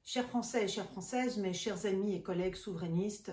Chers Français et chères Françaises, mes chers amis et collègues souverainistes,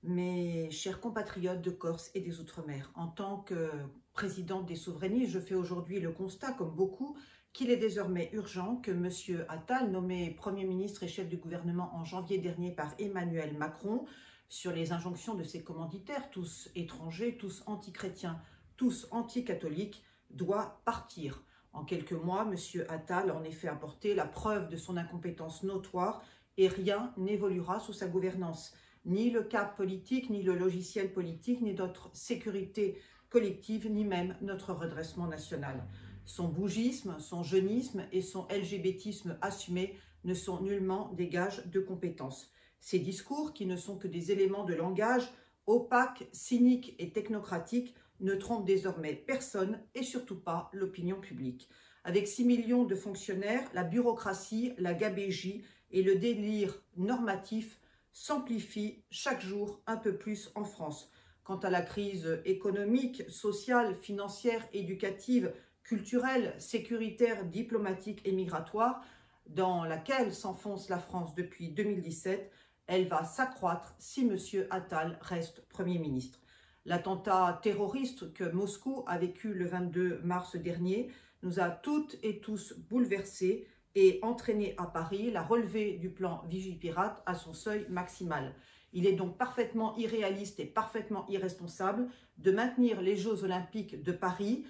mes chers compatriotes de Corse et des Outre-mer, en tant que présidente des souverainistes, je fais aujourd'hui le constat, comme beaucoup, qu'il est désormais urgent que M. Attal, nommé Premier ministre et chef du gouvernement en janvier dernier par Emmanuel Macron, sur les injonctions de ses commanditaires, tous étrangers, tous anti-chrétiens, tous anti-catholiques, doit partir. En quelques mois, M. Attal a en effet apporté la preuve de son incompétence notoire et rien n'évoluera sous sa gouvernance. Ni le cap politique, ni le logiciel politique, ni notre sécurité collective, ni même notre redressement national. Son bougisme, son jeunisme et son LGBTisme assumé ne sont nullement des gages de compétence. Ces discours, qui ne sont que des éléments de langage opaques, cyniques et technocratiques, ne trompent désormais personne et surtout pas l'opinion publique. Avec 6 millions de fonctionnaires, la bureaucratie, la gabégie et le délire normatif s'amplifient chaque jour un peu plus en France. Quant à la crise économique, sociale, financière, éducative, culturelle, sécuritaire, diplomatique et migratoire, dans laquelle s'enfonce la France depuis 2017, elle va s'accroître si M. Attal reste Premier ministre. L'attentat terroriste que Moscou a vécu le 22 mars dernier nous a toutes et tous bouleversés et entraîné à Paris la relevée du plan Vigipirate à son seuil maximal. Il est donc parfaitement irréaliste et parfaitement irresponsable de maintenir les Jeux Olympiques de Paris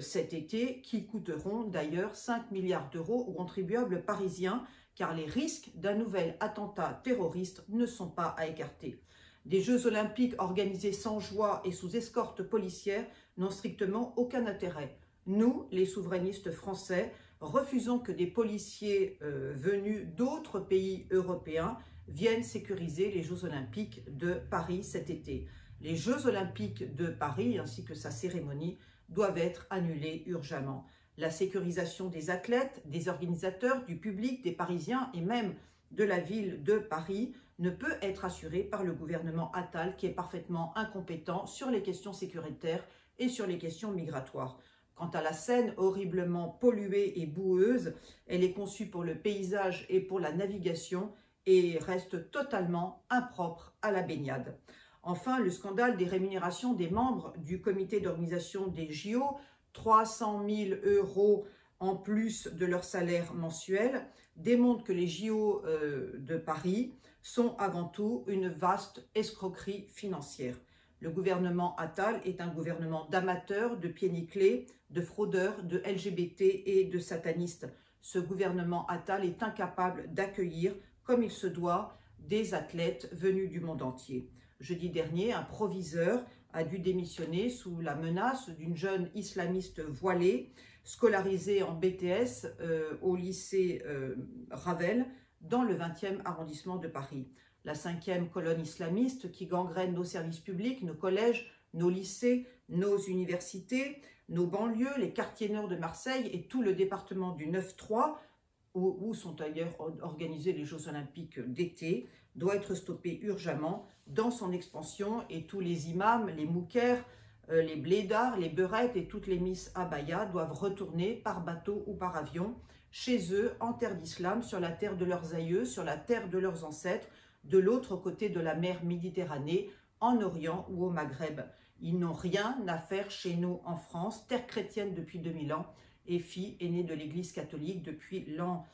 cet été, qui coûteront d'ailleurs 5 milliards d'euros aux contribuables parisiens, car les risques d'un nouvel attentat terroriste ne sont pas à écarter. Des Jeux Olympiques organisés sans joie et sous escorte policière n'ont strictement aucun intérêt. Nous, les souverainistes français, refusons que des policiers venus d'autres pays européens viennent sécuriser les Jeux Olympiques de Paris cet été. Les Jeux Olympiques de Paris, ainsi que sa cérémonie, doivent être annulés urgemment. La sécurisation des athlètes, des organisateurs, du public, des Parisiens et même de la ville de Paris ne peut être assurée par le gouvernement Attal, qui est parfaitement incompétent sur les questions sécuritaires et sur les questions migratoires. Quant à la Seine, horriblement polluée et boueuse, elle est conçue pour le paysage et pour la navigation et reste totalement impropre à la baignade. Enfin, le scandale des rémunérations des membres du comité d'organisation des JO, 300 000 € en plus de leur salaire mensuel, démontre que les JO de Paris sont avant tout une vaste escroquerie financière. Le gouvernement Attal est un gouvernement d'amateurs, de pieds nickelés, de fraudeurs, de LGBT et de satanistes. Ce gouvernement Attal est incapable d'accueillir, comme il se doit, des athlètes venus du monde entier. Jeudi dernier, un proviseur a dû démissionner sous la menace d'une jeune islamiste voilée, scolarisée en BTS au lycée Ravel, dans le 20e arrondissement de Paris. La 5e colonne islamiste qui gangrène nos services publics, nos collèges, nos lycées, nos universités, nos banlieues, les quartiers nord de Marseille et tout le département du 9-3, où sont d'ailleurs organisés les Jeux Olympiques d'été, doit être stoppée urgemment dans son expansion, et tous les imams, les moukers, les blédards, les beurettes et toutes les miss abaya doivent retourner par bateau ou par avion chez eux en terre d'islam, sur la terre de leurs aïeux, sur la terre de leurs ancêtres, de l'autre côté de la mer Méditerranée, en Orient ou au Maghreb. Ils n'ont rien à faire chez nous en France, terre chrétienne depuis 2000 ans, et fille aînée de l'Église catholique depuis l'an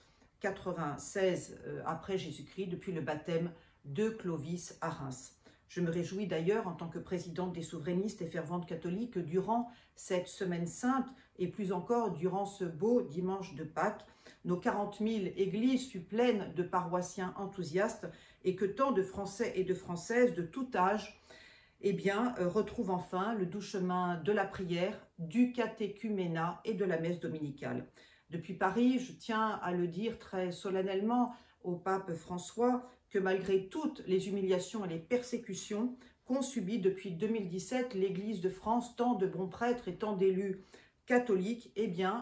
96 après Jésus-Christ, depuis le baptême de Clovis à Reims. Je me réjouis d'ailleurs, en tant que présidente des souverainistes et fervente catholique, que durant cette semaine sainte, et plus encore durant ce beau dimanche de Pâques, nos 40 000 églises fuient pleines de paroissiens enthousiastes et que tant de Français et de Françaises de tout âge retrouvent enfin le doux chemin de la prière, du catéchuménat et de la messe dominicale. Depuis Paris, je tiens à le dire très solennellement au pape François que malgré toutes les humiliations et les persécutions qu'ont subies depuis 2017 l'Église de France, tant de bons prêtres et tant d'élus catholiques,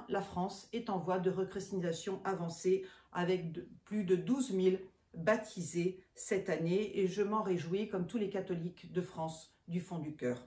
la France est en voie de rechristianisation avancée avec plus de 12 000 baptisés cette année, et je m'en réjouis comme tous les catholiques de France du fond du cœur.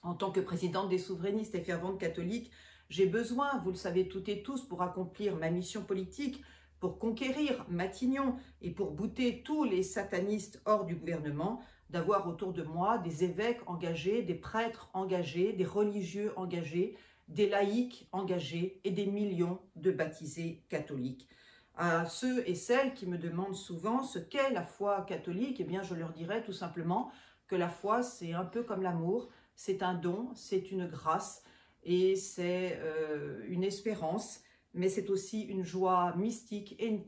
En tant que présidente des souverainistes et fervente catholique, j'ai besoin, vous le savez toutes et tous, pour accomplir ma mission politique, pour conquérir Matignon et pour bouter tous les satanistes hors du gouvernement, d'avoir autour de moi des évêques engagés, des prêtres engagés, des religieux engagés, des laïcs engagés et des millions de baptisés catholiques. À ceux et celles qui me demandent souvent ce qu'est la foi catholique, eh bien je leur dirais tout simplement que la foi c'est un peu comme l'amour, c'est un don, c'est une grâce et c'est une espérance, mais c'est aussi une joie mystique et une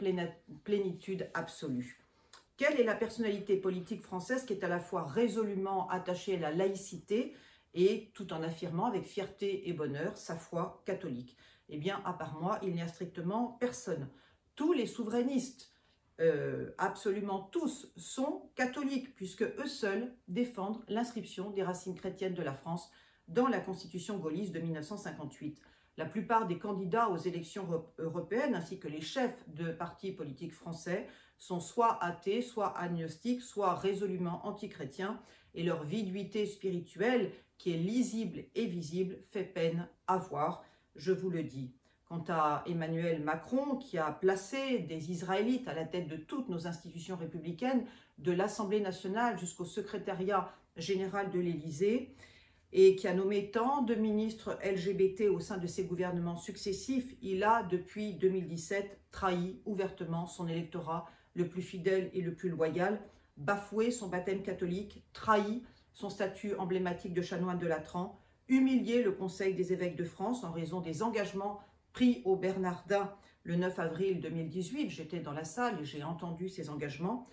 plénitude absolue. Quelle est la personnalité politique française qui est à la fois résolument attachée à la laïcité et tout en affirmant avec fierté et bonheur sa foi catholique? Eh bien, à part moi, il n'y a strictement personne. Tous les souverainistes, absolument tous, sont catholiques, puisque eux seuls défendent l'inscription des racines chrétiennes de la France dans la Constitution gaulliste de 1958. La plupart des candidats aux élections européennes, ainsi que les chefs de partis politiques français, sont soit athées, soit agnostiques, soit résolument antichrétiens, et leur viduité spirituelle, qui est lisible et visible, fait peine à voir, je vous le dis. Quant à Emmanuel Macron, qui a placé des Israélites à la tête de toutes nos institutions républicaines, de l'Assemblée nationale jusqu'au secrétariat général de l'Élysée, et qui a nommé tant de ministres LGBT au sein de ses gouvernements successifs, il a, depuis 2017, trahi ouvertement son électorat le plus fidèle et le plus loyal, bafoué son baptême catholique, trahi son statut emblématique de chanoine de Latran, humilié le Conseil des évêques de France en raison des engagements pris au Bernardin le 9 avril 2018. J'étais dans la salle et j'ai entendu ces engagements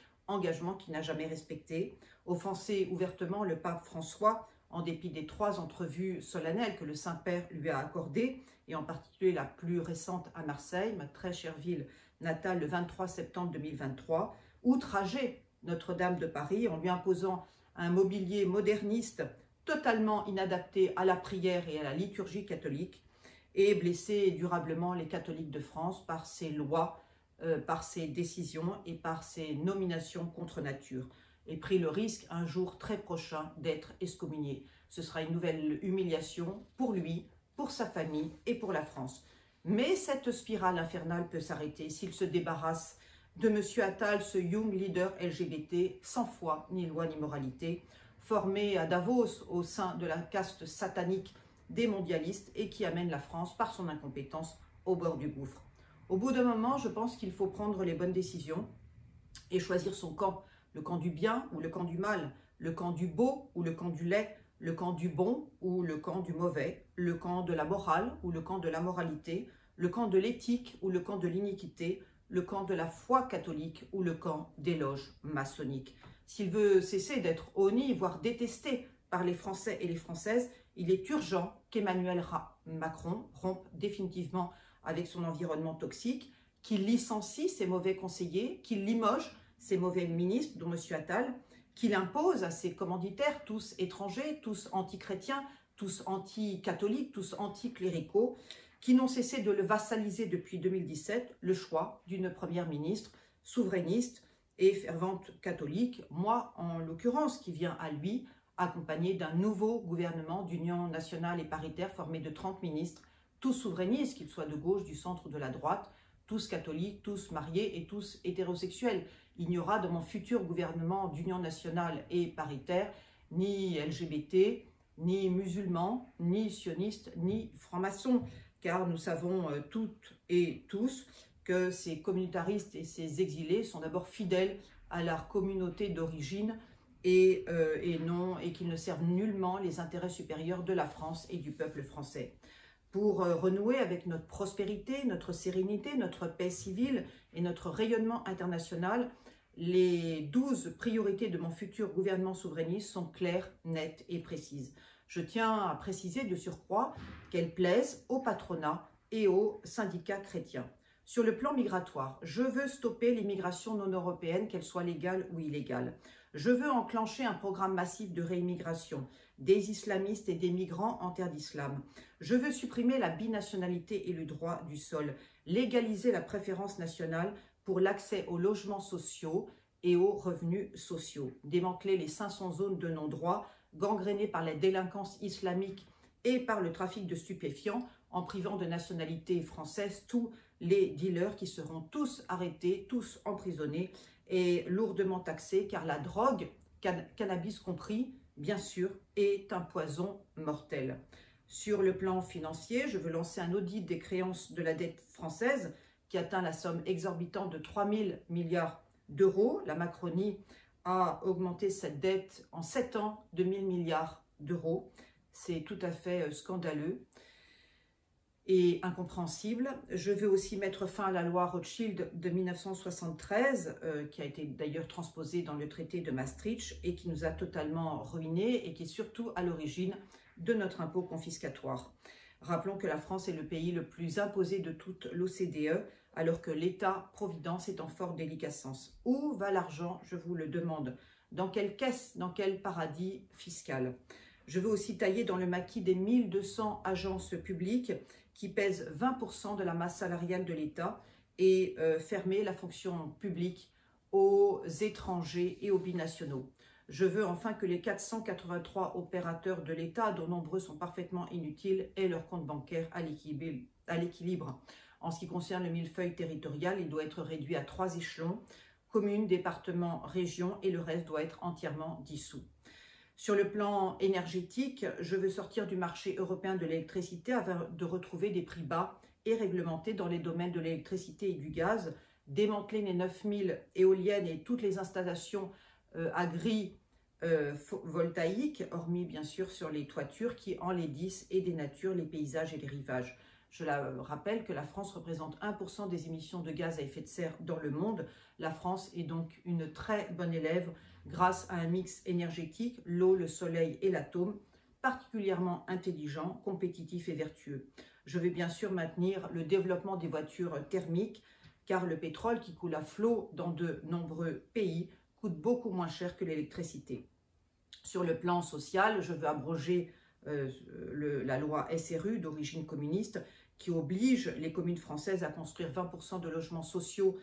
qu'il n'a jamais respectés, offensé ouvertement le pape François, en dépit des 3 entrevues solennelles que le Saint-Père lui a accordées, et en particulier la plus récente à Marseille, ma très chère ville natale, le 23 septembre 2023, outragé Notre-Dame de Paris en lui imposant un mobilier moderniste totalement inadapté à la prière et à la liturgie catholique, et blessé durablement les catholiques de France par ses lois, par ses décisions et par ses nominations contre nature, et pris le risque un jour très prochain d'être excommunié. Ce sera une nouvelle humiliation pour lui, pour sa famille et pour la France. Mais cette spirale infernale peut s'arrêter s'il se débarrasse de M. Attal, ce young leader LGBT sans foi, ni loi, ni moralité, formé à Davos au sein de la caste satanique des mondialistes et qui amène la France par son incompétence au bord du gouffre. Au bout d'un moment, je pense qu'il faut prendre les bonnes décisions et choisir son camp. Le camp du bien ou le camp du mal, le camp du beau ou le camp du laid, le camp du bon ou le camp du mauvais, le camp de la morale ou le camp de la moralité, le camp de l'éthique ou le camp de l'iniquité, le camp de la foi catholique ou le camp des loges maçonniques. S'il veut cesser d'être honni, voire détesté par les Français et les Françaises, il est urgent qu'Emmanuel Macron rompe définitivement avec son environnement toxique, qu'il licencie ses mauvais conseillers, qu'il limoge ses mauvais ministres, dont M. Attal, qu'il impose à ses commanditaires, tous étrangers, tous anti-chrétiens, tous anti-catholiques, tous anti-cléricaux, qui n'ont cessé de le vassaliser depuis 2017, le choix d'une première ministre souverainiste et fervente catholique, moi en l'occurrence, qui vient à lui accompagné d'un nouveau gouvernement d'union nationale et paritaire formé de 30 ministres, tous souverainistes, qu'ils soient de gauche, du centre ou de la droite, tous catholiques, tous mariés et tous hétérosexuels. Il n'y aura dans mon futur gouvernement d'union nationale et paritaire ni LGBT, ni musulmans, ni sionistes, ni francs-maçons, car nous savons toutes et tous que ces communautaristes et ces exilés sont d'abord fidèles à leur communauté d'origine et qu'ils ne servent nullement les intérêts supérieurs de la France et du peuple français. Pour renouer avec notre prospérité, notre sérénité, notre paix civile et notre rayonnement international, les 12 priorités de mon futur gouvernement souverainiste sont claires, nettes et précises. Je tiens à préciser de surcroît qu'elles plaisent au patronat et aux syndicats chrétiens. Sur le plan migratoire, je veux stopper l'immigration non européenne, qu'elle soit légale ou illégale. Je veux enclencher un programme massif de réimmigration des islamistes et des migrants en terre d'islam. Je veux supprimer la binationalité et le droit du sol, légaliser la préférence nationale pour l'accès aux logements sociaux et aux revenus sociaux, démanteler les 500 zones de non-droit gangrénées par la délinquance islamique et par le trafic de stupéfiants en privant de nationalité française tous les dealers qui seront tous arrêtés, tous emprisonnés et lourdement taxés, car la drogue, cannabis compris, bien sûr, est un poison mortel. Sur le plan financier, je veux lancer un audit des créances de la dette française qui atteint la somme exorbitante de 3 000 milliards d'euros. La Macronie a augmenté cette dette en 7 ans de 1 000 milliards d'euros. C'est tout à fait scandaleux et incompréhensible. Je veux aussi mettre fin à la loi Rothschild de 1973, qui a été d'ailleurs transposée dans le traité de Maastricht et qui nous a totalement ruinés et qui est surtout à l'origine de notre impôt confiscatoire. Rappelons que la France est le pays le plus imposé de toute l'OCDE, alors que l'État-providence est en forte déliquescence. Où va l'argent, je vous le demande? Dans quelle caisse, dans quel paradis fiscal? Je veux aussi tailler dans le maquis des 1200 agences publiques qui pèsent 20% de la masse salariale de l'État et fermer la fonction publique aux étrangers et aux binationaux. Je veux enfin que les 483 opérateurs de l'État, dont nombreux sont parfaitement inutiles, aient leur compte bancaire à l'équilibre. En ce qui concerne le millefeuille territorial, il doit être réduit à 3 échelons, communes, départements, régions, et le reste doit être entièrement dissous. Sur le plan énergétique, je veux sortir du marché européen de l'électricité afin de retrouver des prix bas et réglementés dans les domaines de l'électricité et du gaz, démanteler les 9000 éoliennes et toutes les installations agrivoltaïques, hormis bien sûr sur les toitures qui enlaidissent et dénaturent les paysages et les rivages. Je rappelle que la France représente 1% des émissions de gaz à effet de serre dans le monde. La France est donc une très bonne élève grâce à un mix énergétique, l'eau, le soleil et l'atome, particulièrement intelligent, compétitif et vertueux. Je vais bien sûr maintenir le développement des voitures thermiques, car le pétrole qui coule à flot dans de nombreux pays coûte beaucoup moins cher que l'électricité. Sur le plan social, je veux abroger la loi SRU d'origine communiste qui oblige les communes françaises à construire 20% de logements sociaux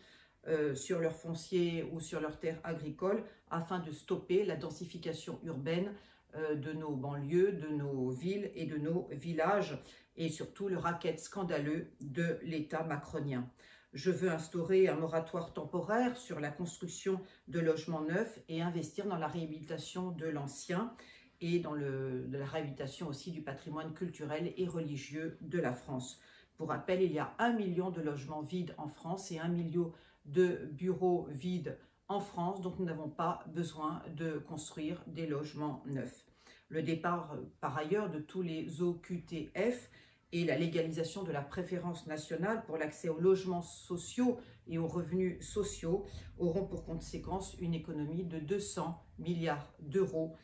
sur leur foncier ou sur leurs terres agricoles afin de stopper la densification urbaine de nos banlieues, de nos villes et de nos villages et surtout le racket scandaleux de l'État macronien. Je veux instaurer un moratoire temporaire sur la construction de logements neufs et investir dans la réhabilitation de l'ancien et dans la réhabilitation aussi du patrimoine culturel et religieux de la France. Pour rappel, il y a 1 million de logements vides en France et 1 million de bureaux vides en France, donc nous n'avons pas besoin de construire des logements neufs. Le départ, par ailleurs, de tous les OQTF et la légalisation de la préférence nationale pour l'accès aux logements sociaux et aux revenus sociaux auront pour conséquence une économie de 200 milliards d'euros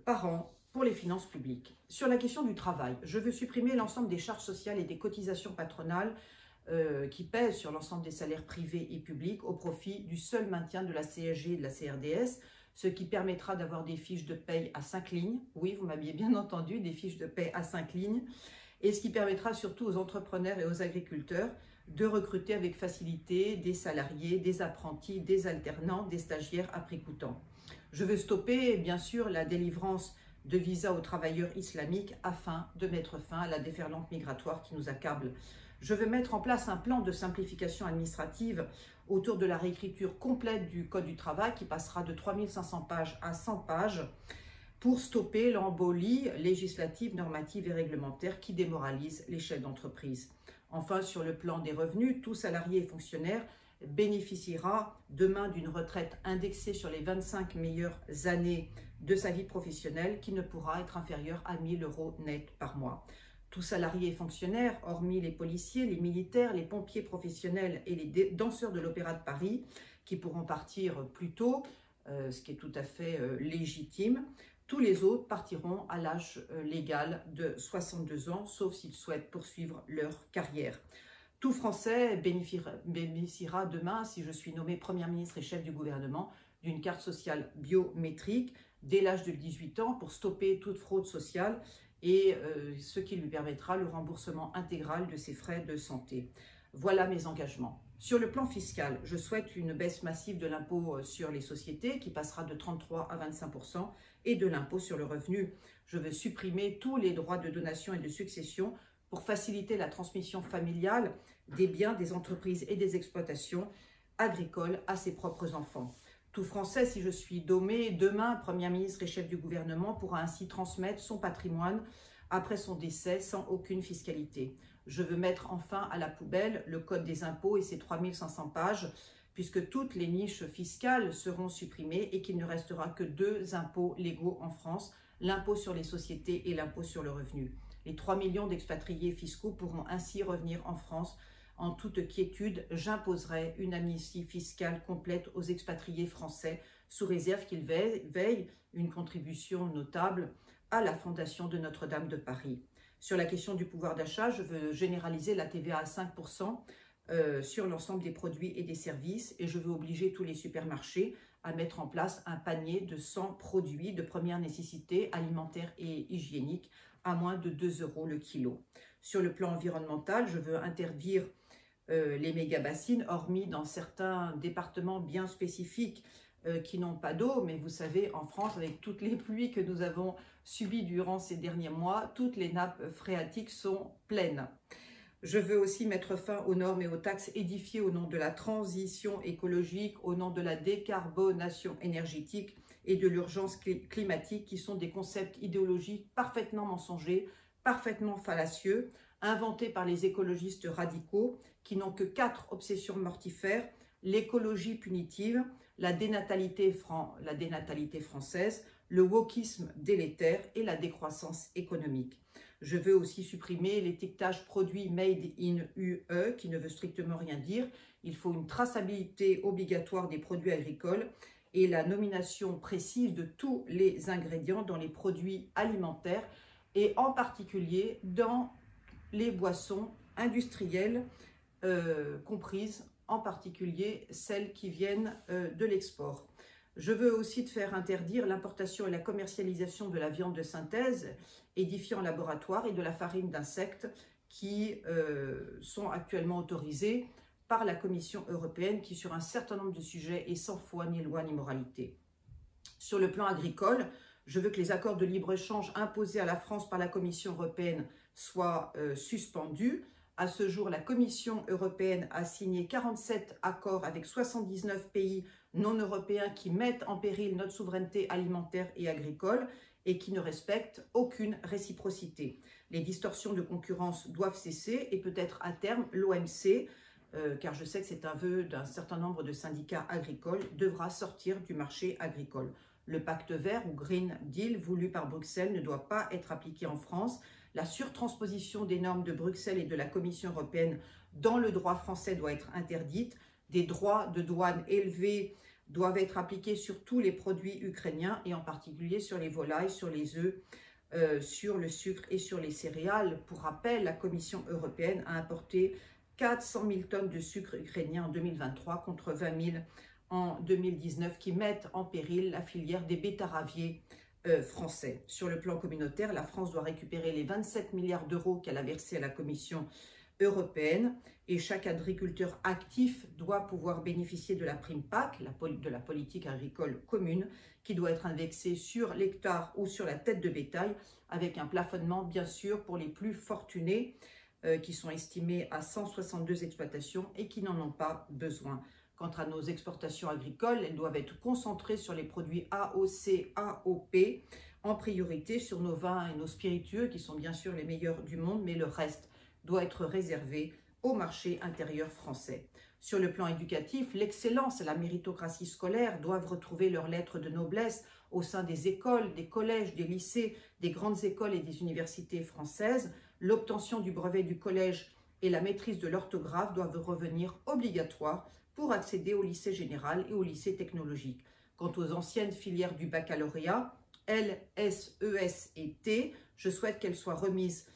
par an pour les finances publiques. Sur la question du travail, je veux supprimer l'ensemble des charges sociales et des cotisations patronales qui pèsent sur l'ensemble des salaires privés et publics au profit du seul maintien de la CSG et de la CRDS, ce qui permettra d'avoir des fiches de paye à 5 lignes. Oui, vous m'aviez bien entendu, des fiches de paye à 5 lignes. Et ce qui permettra surtout aux entrepreneurs et aux agriculteurs de recruter avec facilité des salariés, des apprentis, des alternants, des stagiaires à prix coûtant. Je veux stopper, bien sûr, la délivrance de visas aux travailleurs islamiques afin de mettre fin à la déferlante migratoire qui nous accable. Je veux mettre en place un plan de simplification administrative autour de la réécriture complète du Code du travail qui passera de 3500 pages à 100 pages pour stopper l'embolie législative, normative et réglementaire qui démoralise les chefs d'entreprise. Enfin, sur le plan des revenus, tout salarié et fonctionnaire bénéficiera demain d'une retraite indexée sur les 25 meilleures années de sa vie professionnelle qui ne pourra être inférieure à 1 000 € net par mois. Tout salarié et fonctionnaire, hormis les policiers, les militaires, les pompiers professionnels et les danseurs de l'Opéra de Paris, qui pourront partir plus tôt, ce qui est tout à fait légitime, tous les autres partiront à l'âge légal de 62 ans, sauf s'ils souhaitent poursuivre leur carrière. Tout Français bénéficiera demain, si je suis nommé Premier ministre et chef du gouvernement, d'une carte sociale biométrique dès l'âge de 18 ans pour stopper toute fraude sociale et ce qui lui permettra le remboursement intégral de ses frais de santé. Voilà mes engagements. Sur le plan fiscal, je souhaite une baisse massive de l'impôt sur les sociétés qui passera de 33 à 25% et de l'impôt sur le revenu. Je veux supprimer tous les droits de donation et de succession pour faciliter la transmission familiale des biens, des entreprises et des exploitations agricoles à ses propres enfants. Tout Français, si je suis nommé demain Premier ministre et chef du gouvernement, pourra ainsi transmettre son patrimoine après son décès sans aucune fiscalité. Je veux mettre enfin à la poubelle le code des impôts et ses 3500 pages, puisque toutes les niches fiscales seront supprimées et qu'il ne restera que 2 impôts légaux en France, l'impôt sur les sociétés et l'impôt sur le revenu. Les 3 millions d'expatriés fiscaux pourront ainsi revenir en France. En toute quiétude, j'imposerai une amnistie fiscale complète aux expatriés français, sous réserve qu'ils veillent une contribution notable à la fondation de Notre-Dame de Paris. Sur la question du pouvoir d'achat, je veux généraliser la TVA à 5% sur l'ensemble des produits et des services, et je veux obliger tous les supermarchés à mettre en place un panier de 100 produits de première nécessité alimentaire et hygiénique à moins de 2 € le kilo. Sur le plan environnemental, je veux interdire les méga-bassines, hormis dans certains départements bien spécifiques qui n'ont pas d'eau. Mais vous savez, en France, avec toutes les pluies que nous avons subies durant ces derniers mois, toutes les nappes phréatiques sont pleines. Je veux aussi mettre fin aux normes et aux taxes édifiées au nom de la transition écologique, au nom de la décarbonation énergétique et de l'urgence climatique, qui sont des concepts idéologiques parfaitement mensongers, parfaitement fallacieux, inventés par les écologistes radicaux qui n'ont que 4 obsessions mortifères: l'écologie punitive, la dénatalité française, le wokisme délétère et la décroissance économique. Je veux aussi supprimer l'étiquetage produit Made in UE qui ne veut strictement rien dire. Il faut une traçabilité obligatoire des produits agricoles et la nomination précise de tous les ingrédients dans les produits alimentaires et en particulier dans les boissons industrielles, comprises en particulier celles qui viennent de l'export. Je veux aussi te faire interdire l'importation et la commercialisation de la viande de synthèse édifiée en laboratoire et de la farine d'insectes qui sont actuellement autorisées par la Commission européenne qui, sur un certain nombre de sujets, est sans foi ni loi ni moralité. Sur le plan agricole, je veux que les accords de libre-échange imposés à la France par la Commission européenne soient suspendus. À ce jour, la Commission européenne a signé 47 accords avec 79 pays non européens qui mettent en péril notre souveraineté alimentaire et agricole et qui ne respectent aucune réciprocité. Les distorsions de concurrence doivent cesser et peut-être à terme l'OMC, car je sais que c'est un vœu d'un certain nombre de syndicats agricoles, devra sortir du marché agricole. Le pacte vert ou Green Deal voulu par Bruxelles ne doit pas être appliqué en France. La surtransposition des normes de Bruxelles et de la Commission européenne dans le droit français doit être interdite. Des droits de douane élevés doivent être appliqués sur tous les produits ukrainiens et en particulier sur les volailles, sur les œufs, sur le sucre et sur les céréales. Pour rappel, la Commission européenne a importé 400 000 tonnes de sucre ukrainien en 2023 contre 20 000 en 2019 qui mettent en péril la filière des betteraviers français. Sur le plan communautaire, la France doit récupérer les 27 milliards d'euros qu'elle a versés à la Commission européenne et chaque agriculteur actif doit pouvoir bénéficier de la prime PAC, de la politique agricole commune, qui doit être indexée sur l'hectare ou sur la tête de bétail avec un plafonnement bien sûr pour les plus fortunés qui sont estimés à 162 exploitations et qui n'en ont pas besoin. Quant à nos exportations agricoles, elles doivent être concentrées sur les produits AOC, AOP, en priorité sur nos vins et nos spiritueux, qui sont bien sûr les meilleurs du monde, mais le reste doit être réservé au marché intérieur français. Sur le plan éducatif, l'excellence et la méritocratie scolaire doivent retrouver leurs lettres de noblesse au sein des écoles, des collèges, des lycées, des grandes écoles et des universités françaises. L'obtention du brevet du collège et la maîtrise de l'orthographe doivent revenir obligatoires pour accéder au lycée général et au lycée technologique. Quant aux anciennes filières du baccalauréat, L, S, ES et T, je souhaite qu'elles soient remises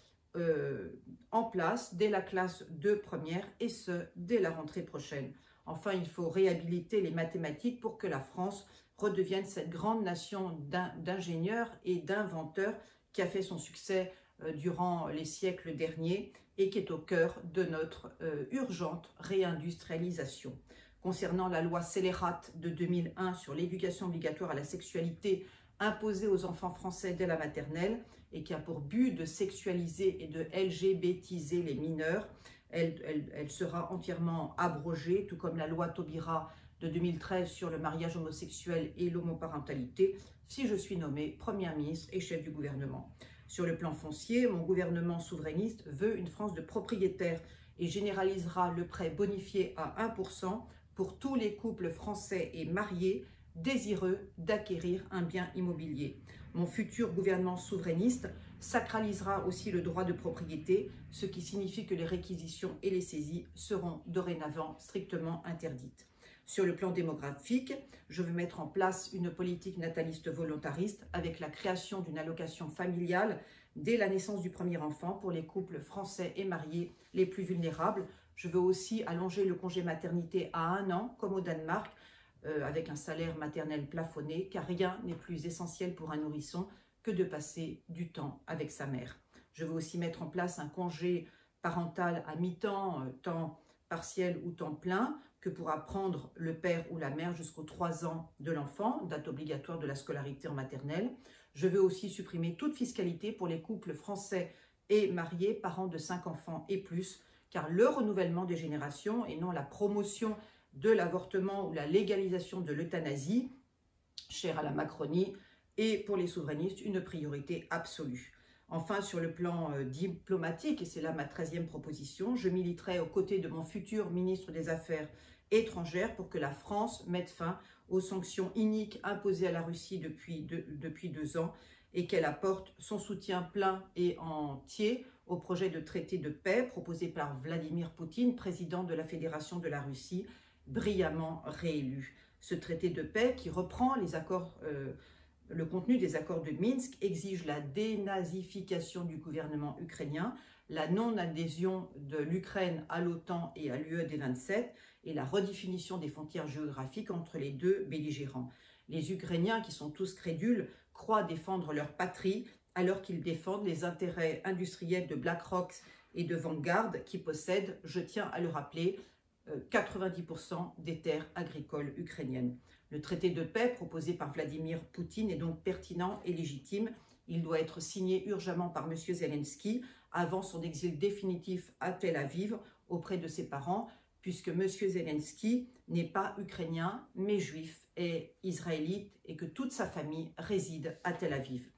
en place dès la classe de première et ce, dès la rentrée prochaine. Enfin, il faut réhabiliter les mathématiques pour que la France redevienne cette grande nation d'ingénieurs et d'inventeurs qui a fait son succès durant les siècles derniers et qui est au cœur de notre urgente réindustrialisation. Concernant la loi scélérate de 2001 sur l'éducation obligatoire à la sexualité, imposée aux enfants français dès la maternelle et qui a pour but de sexualiser et de LGBTiser les mineurs. Elle sera entièrement abrogée, tout comme la loi Taubira de 2013 sur le mariage homosexuel et l'homoparentalité, si je suis nommée Première ministre et chef du gouvernement. Sur le plan foncier, mon gouvernement souverainiste veut une France de propriétaires et généralisera le prêt bonifié à 1% pour tous les couples français et mariés désireux d'acquérir un bien immobilier. Mon futur gouvernement souverainiste sacralisera aussi le droit de propriété, ce qui signifie que les réquisitions et les saisies seront dorénavant strictement interdites. Sur le plan démographique, je veux mettre en place une politique nataliste volontariste avec la création d'une allocation familiale dès la naissance du premier enfant pour les couples français et mariés les plus vulnérables. Je veux aussi allonger le congé maternité à 1 an, comme au Danemark, avec un salaire maternel plafonné, car rien n'est plus essentiel pour un nourrisson que de passer du temps avec sa mère. Je veux aussi mettre en place un congé parental à mi-temps, temps partiel ou temps plein, que pourra prendre le père ou la mère jusqu'aux 3 ans de l'enfant, date obligatoire de la scolarité en maternelle. Je veux aussi supprimer toute fiscalité pour les couples français et mariés, parents de 5 enfants et plus, car le renouvellement des générations et non la promotion de l'avortement ou la légalisation de l'euthanasie, chère à la Macronie, est pour les souverainistes une priorité absolue. Enfin, sur le plan diplomatique, et c'est là ma 13e proposition, je militerai aux côtés de mon futur ministre des Affaires étrangères pour que la France mette fin aux sanctions iniques imposées à la Russie depuis 2 ans et qu'elle apporte son soutien plein et entier au projet de traité de paix proposé par Vladimir Poutine, président de la Fédération de la Russie, brillamment réélu. Ce traité de paix qui reprend le contenu des accords de Minsk exige la dénazification du gouvernement ukrainien, la non-adhésion de l'Ukraine à l'OTAN et à l'UE des 27 et la redéfinition des frontières géographiques entre les deux belligérants. Les Ukrainiens, qui sont tous crédules, croient défendre leur patrie alors qu'ils défendent les intérêts industriels de BlackRock et de Vanguard qui possèdent, je tiens à le rappeler, 90% des terres agricoles ukrainiennes. Le traité de paix proposé par Vladimir Poutine est donc pertinent et légitime. Il doit être signé urgemment par M. Zelensky avant son exil définitif à Tel Aviv auprès de ses parents, puisque M. Zelensky n'est pas ukrainien, mais juif et israélite, et que toute sa famille réside à Tel Aviv.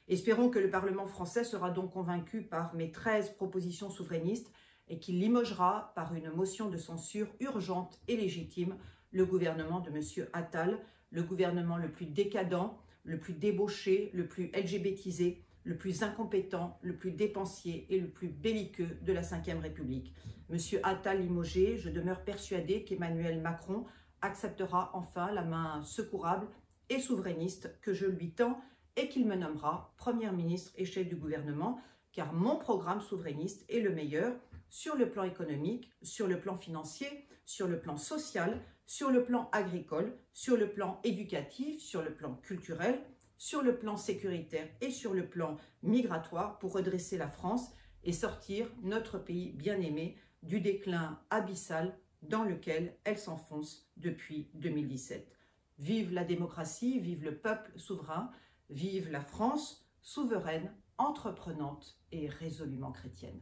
Espérons que le Parlement français sera donc convaincu par mes 13 propositions souverainistes et qu'il limogera par une motion de censure urgente et légitime le gouvernement de M. Attal, le gouvernement le plus décadent, le plus débauché, le plus LGBTisé, le plus incompétent, le plus dépensier et le plus belliqueux de la Ve République. M. Attal limogé, je demeure persuadée qu'Emmanuel Macron acceptera enfin la main secourable et souverainiste que je lui tends et qu'il me nommera Première ministre et chef du gouvernement, car mon programme souverainiste est le meilleur sur le plan économique, sur le plan financier, sur le plan social, sur le plan agricole, sur le plan éducatif, sur le plan culturel, sur le plan sécuritaire et sur le plan migratoire pour redresser la France et sortir notre pays bien-aimé du déclin abyssal dans lequel elle s'enfonce depuis 2017. Vive la démocratie, vive le peuple souverain, vive la France souveraine, entreprenante et résolument chrétienne.